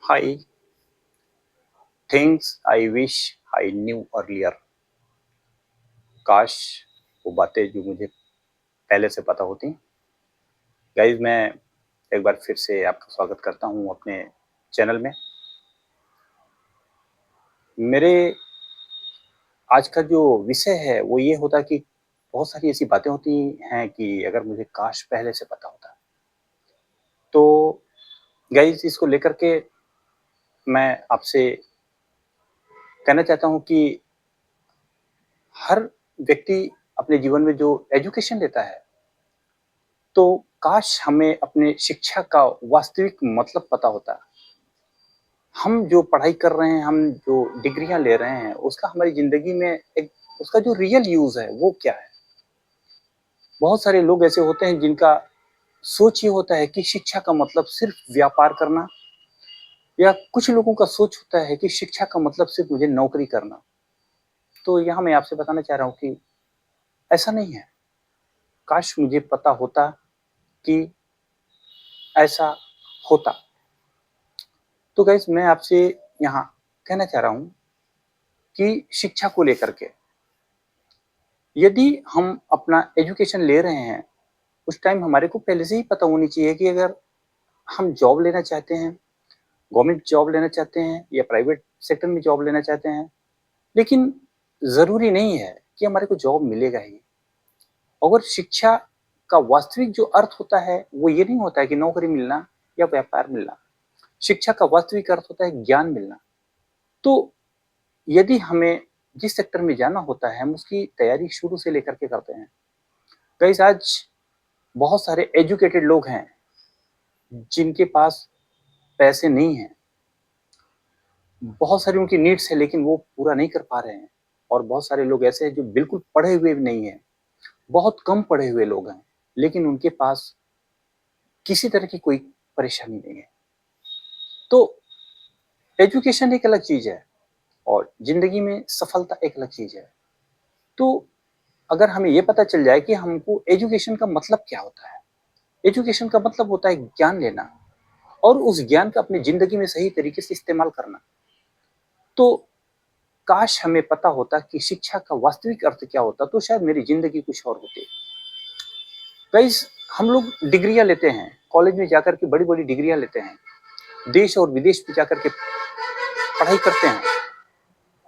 Hi, things I wish I knew earlier. काश वो बातें जो मुझे पहले से पता होती। गाइज मैं एक बार फिर से आपका स्वागत करता हूँ अपने चैनल में। मेरे आज का जो विषय है वो ये होता है कि बहुत सारी ऐसी बातें होती हैं कि अगर मुझे काश पहले से पता होता। तो गाइज इसको लेकर के मैं आपसे कहना चाहता हूँ कि हर व्यक्ति अपने जीवन में जो एजुकेशन लेता है तो काश हमें अपने शिक्षा का वास्तविक मतलब पता होता। हम जो पढ़ाई कर रहे हैं, हम जो डिग्रियाँ ले रहे हैं, उसका हमारी ज़िंदगी में एक उसका जो रियल यूज़ है, वो क्या है? बहुत सारे लोग ऐसे होते हैं जिनका सोच ये होता है कि शिक्षा का मतलब सिर्फ़ व्यापार करना या कुछ लोगों का सोच होता है कि शिक्षा का मतलब सिर्फ़ मुझे नौकरी करना। तो यहाँ मैं आपसे बताना चाह रहा हूँ कि ऐसा नहीं है। काश मुझे पता होता कि ऐसा होता। तो गाइज़ मैं आपसे यहाँ कहना चाह रहा हूँ कि शिक्षा को लेकर के यदि हम अपना एजुकेशन ले रहे हैं, उस टाइम हमारे को पहले से ही पता होनी चाहिए कि अगर हम जॉब लेना चाहते हैं, गवर्नमेंट जॉब लेना चाहते हैं या प्राइवेट सेक्टर में जॉब लेना चाहते हैं, लेकिन ज़रूरी नहीं है कि हमारे को जॉब मिलेगा ही। अगर शिक्षा का वास्तविक जो अर्थ होता है, वो ये नहीं होता है कि नौकरी मिलना या व्यापार मिलना। शिक्षा का वास्तविक अर्थ होता है ज्ञान मिलना। तो यदि हमें जिस सेक्टर में जाना होता है, हम उसकी तैयारी शुरू से लेकर के करते हैं। गाइस आज बहुत सारे एजुकेटेड लोग हैं, जिनके पास पैसे नहीं हैं। बहुत सारी उनकी नीड्स है लेकिन वो पूरा नहीं कर पा रहे हैं और बहुत सारे लोग ऐसे हैं जो बिल्कुल पढ़े हुए भी नहीं हैं। बहुत कम पढ़े हुए लोग हैं, लेकिन उनके पास किसी तरह की कोई परेशानी नहीं है। तो एजुकेशन एक अलग चीज़ है और ज़िंदगी में सफलता एक अलग चीज़ है। तो अगर हमें ये पता चल जाए कि हमको एजुकेशन का मतलब क्या होता है? एजुकेशन का मतलब होता है ज्ञान लेना और उस ज्ञान का अपनी ज़िंदगी में सही तरीके से इस्तेमाल करना। तो काश हमें पता होता कि शिक्षा का वास्तविक अर्थ क्या होता, तो शायद मेरी ज़िंदगी कुछ और होती। गाइस हम लोग डिग्रियाँ लेते हैं, कॉलेज में जाकर के बड़ी-बड़ी डिग्रियाँ लेते हैं, देश और विदेश में जाकर के पढ़ाई करते हैं।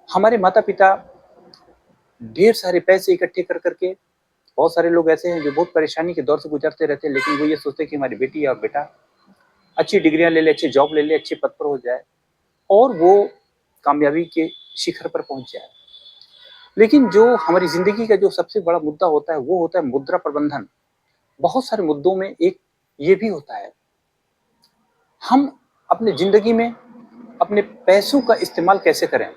हमारे माता-पिता ढेर सारे पैसे इकट्ठे कर के बहुत सारे लोग ऐसे हैं जो बहुत परेशानी के दौर से गुजरते रहते हैं, लेकिन वो ये सोचते हैं कि हमारी बेटी या बेटा अच्छी डिग्रियाँ ले ले, अच्छी जॉब ले ले, अच्छे पद पर हो जाए और वो कामयाबी के शिखर पर पहुँच जाए। लेकिन जो हमारी ज़िंदगी का जो सबसे बड़ा मुद्दा होता है, वो होता है मुद्रा प्रबंधन। बहुत सारे मुद्दों में एक ये भी होता है, हम अपनी ज़िंदगी में अपने पैसों का इस्तेमाल कैसे करें?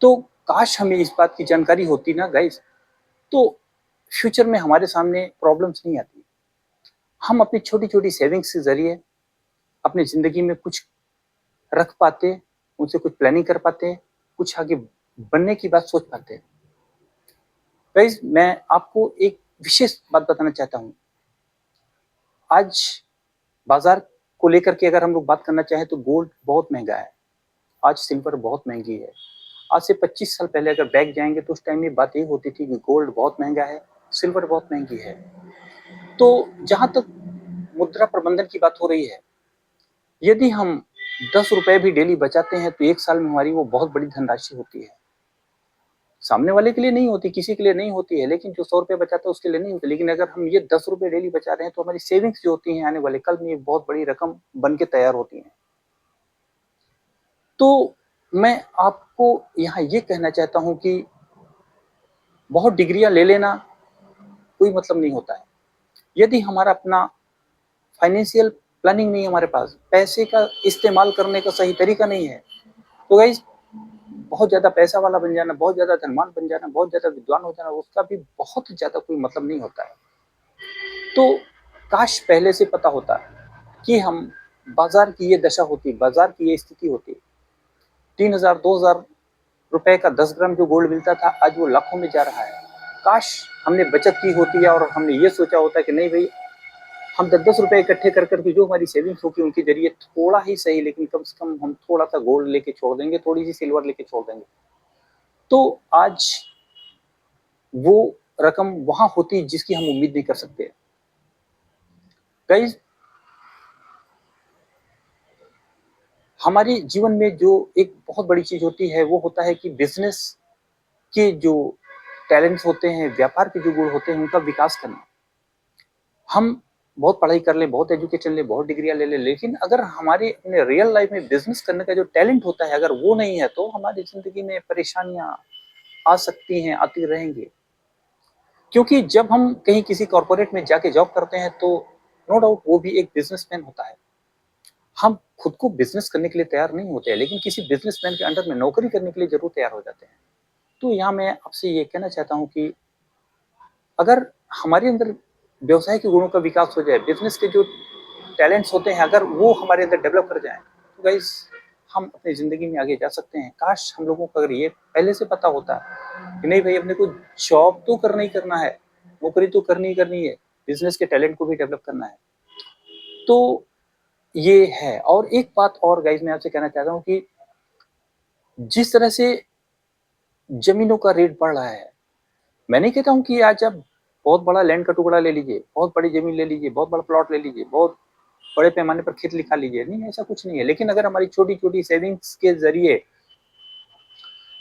तो काश हमें इस बात की जानकारी होती ना गाइस, तो फ्यूचर में हमारे सामने प्रॉब्लम्स नहीं आती। हम अपनी छोटी-छोटी सेविंग्स के ज़रिए अपनी ज़िंदगी में कुछ रख पाते, उनसे कुछ प्लानिंग कर पाते, कुछ आगे बनने की बात सोच पाते। गाइस मैं आपको एक विशेष बात बताना चाहता हूँ। आज बाज़ार को लेकर के अगर हम लोग बात करना चाहें तो गोल्ड बहुत महँगा है। आज सिल्वर बहुत महँगी है। आज से 25 साल पहले अगर बैक जाएँगे तो उस टाइम में बात ये होती थी कि गोल्ड बहुत महँगा है, सिल्वर बहुत महँगी है। तो जहाँ तक मुद्रा प्रबंधन की बात हो रही है, यदि हम ₹10 भी डेली बचाते हैं तो 1 साल में हमारी वो बहुत बड़ी धनराशि होती है। सामने वाले के लिए नहीं होती, किसी के लिए नहीं होती है, लेकिन जो ₹100 बचाता है उसके लिए नहीं होती। लेकिन अगर हम ये ₹10 डेली बचा रहे हैं तो हमारी सेविंग्स जो होती हैं आने वाले कल में एक बहुत बड़ी रकम बन के तैयार होती हैं। तो मैं आपको यहाँ ये कहना चाहता हूँ कि बहुत डिग्रियाँ ले लेना कोई मतलब नहीं होता है। यदि हमारा अपना फाइनेंशियल प्लानिंग नहीं है हमारे पास, पैसे का इस्तेमाल करने का सही तरीका नहीं है, तो गाइज़ बहुत ज़्यादा पैसा वाला बन जाना, बहुत ज़्यादा धनवान बन जाना, बहुत ज़्यादा विद्वान हो जाना, उसका भी बहुत ज़्यादा कोई मतलब नहीं होता है। तो काश पहले से पता होता कि हम बाज़ार की ये दशा होती, बाज़ार की ये स्थिति होती, 3000 ₹2000 का 10 ग्राम जो गोल्ड मिलता था, आज वो लाखों में जा रहा है। काश हमने बचत की होती है और हमने ये सोचा होता कि नहीं भई, हम 10-10 रुपए इकट्ठे कर के जो हमारी सेविंग्स होगी उनके ज़रिए थोड़ा ही सही, लेकिन कम से कम हम थोड़ा-सा गोल्ड लेके छोड़ देंगे, थोड़ी-सी सिल्वर लेके छोड़ देंगे। तो आज वो रकम वहाँ होती जिसकी हम उम्मीद नहीं कर सकते। गाइज़, हमारे जीवन में जो एक बहुत बड़ी चीज़ होती है वो होता है कि बिज़नेस के जो टैलेंट्स होते हैं, व्यापार के जो गुण होते हैं उनका विकास करना। हम बहुत पढ़ाई कर लें, बहुत एजुकेशन लें, बहुत डिग्रियाँ ले लें, लेकिन अगर हमारे अपने रियल लाइफ़ में बिज़नेस करने का जो टैलेंट होता है अगर वो नहीं है तो हमारी ज़िंदगी में परेशानियाँ आ सकती हैं, आती रहेंगी। क्योंकि जब हम कहीं किसी कॉर्पोरेट में जाके जॉब करते हैं तो नो डाउट वो भी एक बिज़नेसमैन होता है। हम खुद को बिज़नेस करने के लिए तैयार नहीं होते हैं, लेकिन किसी बिज़नेसमैन के अंडर में नौकरी करने के लिए ज़रूर तैयार हो जाते हैं। तो यहाँ मैं आपसे ये कहना चाहता हूँ कि अगर हमारे अंदर व्यवसाय के गुणों का विकास हो जाए, बिज़नेस के जो टैलेंट्स होते हैं अगर वो हमारे अंदर डेवलप कर जाएँ, तो गाइज़ हम अपनी ज़िंदगी में आगे जा सकते हैं। काश हम लोगों को अगर ये पहले से पता होता कि नहीं भाई अपने को जॉब तो करना ही करना है, नौकरी तो करनी ही करनी है, बिज़नेस के टैलेंट को भी डेवलप करना है। तो ये है और एक बात और गाइज़ मैं आपसे कहना चाहता हूँ कि जिस तरह से ज़मीनों का रेट बढ़ रहा है, मैं नहीं कहता हूँ कि आज आप बहुत बड़ा लैंड का टुकड़ा ले लीजिए, बहुत बड़ी ज़मीन ले लीजिए, बहुत बड़ा प्लॉट ले लीजिए, बहुत बड़े पैमाने पर खेत लिखा लीजिए, नहीं ऐसा कुछ नहीं है। लेकिन अगर हमारी छोटी-छोटी सेविंग्स के ज़रिए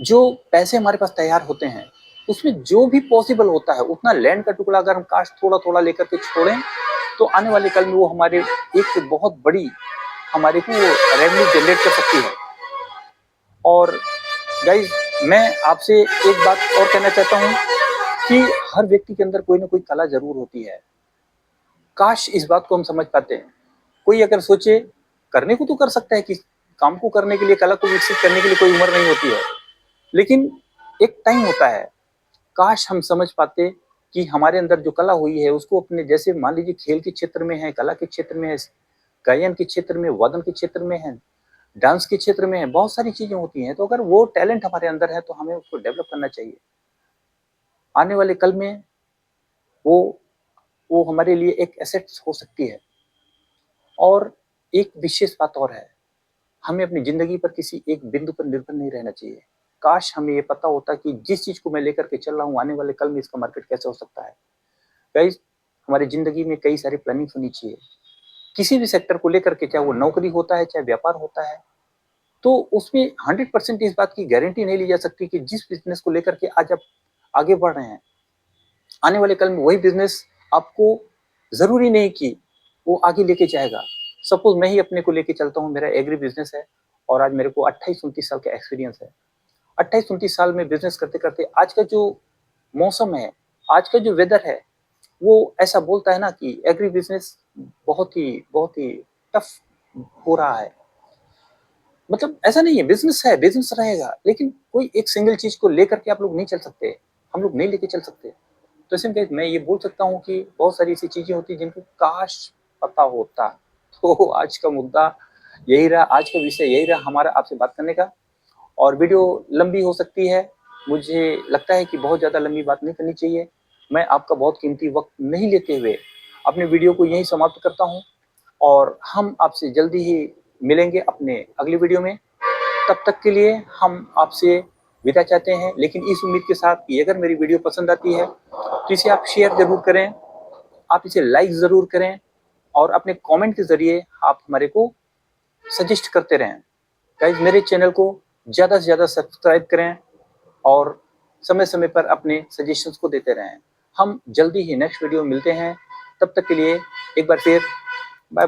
जो पैसे हमारे पास तैयार होते हैं, उसमें जो भी पॉसिबल होता है उतना लैंड का टुकड़ा अगर हम काश थोड़ा-थोड़ा लेकर के छोड़ें, तो आने वाले कल में वो हमारे एक बहुत बड़ी हमारे को रेवेन्यू जनरेट कर सकती है। और गाइज़ मैं आपसे एक बात और कहना चाहता हूँ कि हर व्यक्ति के अंदर कोई ना कोई कला ज़रूर होती है। काश इस बात को हम समझ पाते हैं। कोई अगर सोचे करने को तो कर सकता है कि काम को करने के लिए, कला को विकसित करने के लिए कोई उम्र नहीं होती है। लेकिन एक टाइम होता है, काश हम समझ पाते कि हमारे अंदर जो कला हुई है उसको अपने जैसे मान लीजिए खेल के क्षेत्र में है, कला के क्षेत्र में है, गायन के क्षेत्र में, वादन के क्षेत्र में है, डांस के क्षेत्र में है, बहुत सारी चीज़ें होती हैं। तो अगर वो टैलेंट हमारे अंदर है तो हमें उसको डेवलप करना चाहिए। आने वाले कल में वो वो हमारे लिए एक एसेट्स हो सकती है। और एक विशेष बात और है, हमें अपनी ज़िंदगी पर किसी एक बिंदु पर निर्भर नहीं रहना चाहिए। काश हमें ये पता होता कि जिस चीज़ को मैं लेकर के चल रहा हूँ, आने वाले कल में इसका मार्केट कैसे हो सकता है। गाइज़, हमारी ज़िंदगी में कई सारी प्लानिंग्स होनी चाहिए। किसी भी सेक्टर को लेकर के, चाहे वो नौकरी होता है, चाहे व्यापार होता है, तो उसमें 100% इस बात की गारंटी नहीं ली जा सकती कि जिस बिज़नेस को लेकर के आज आप आगे बढ़ रहे हैं, आने वाले कल में वही बिज़नेस आपको ज़रूरी नहीं कि वो आगे लेके जाएगा। सपोज़ मैं ही अपने को लेके चलता हूँ, मेरा एग्री बिज़नेस है और आज मेरे को 28-29 साल का एक्सपीरियंस है। 28-29 साल में बिज़नेस करते-करते आज का जो मौसम है, आज का जो वेदर है, वो ऐसा बोलता है ना कि एग्री बिज़नेस बहुत ही टफ़ हो रहा है। मतलब ऐसा नहीं है, बिज़नेस है, बिज़नेस रहेगा, लेकिन कोई एक सिंगल चीज़ को लेकर के आप लोग नहीं चल सकते, हम लोग नहीं लेके चल सकते। तो ऐसे में मैं ये बोल सकता हूँ कि बहुत सारी ऐसी चीज़ें होती हैं जिनको काश पता होता। तो आज का मुद्दा यही रहा, आज का विषय यही रहा हमारा आपसे बात करने का। और वीडियो लंबी हो सकती है, मुझे लगता है कि बहुत ज़्यादा लंबी बात नहीं करनी चाहिए। मैं आपका बहुत कीमती वक़्त नहीं लेते हुए अपने वीडियो को यहीं समाप्त करता हूँ और हम आपसे जल्दी ही मिलेंगे अपने अगली वीडियो में। तब तक के लिए हम आपसे विदा चाहते हैं, लेकिन इस उम्मीद के साथ कि अगर मेरी वीडियो पसंद आती है, तो इसे आप शेयर ज़रूर करें, आप इसे लाइक ज़रूर करें और अपने कमेंट के ज़रिए आप हमारे को सजेस्ट करते रहें। गाइज़, मेरे चैनल को ज़्यादा से ज़्यादा सब्सक्राइब करें और समय-समय पर अपने सजेशंस को देते रहें। हम जल्दी ही नेक्स्ट वीडियो में मिलते हैं, तब तक के लिए एक बार फिर बाय-बाय।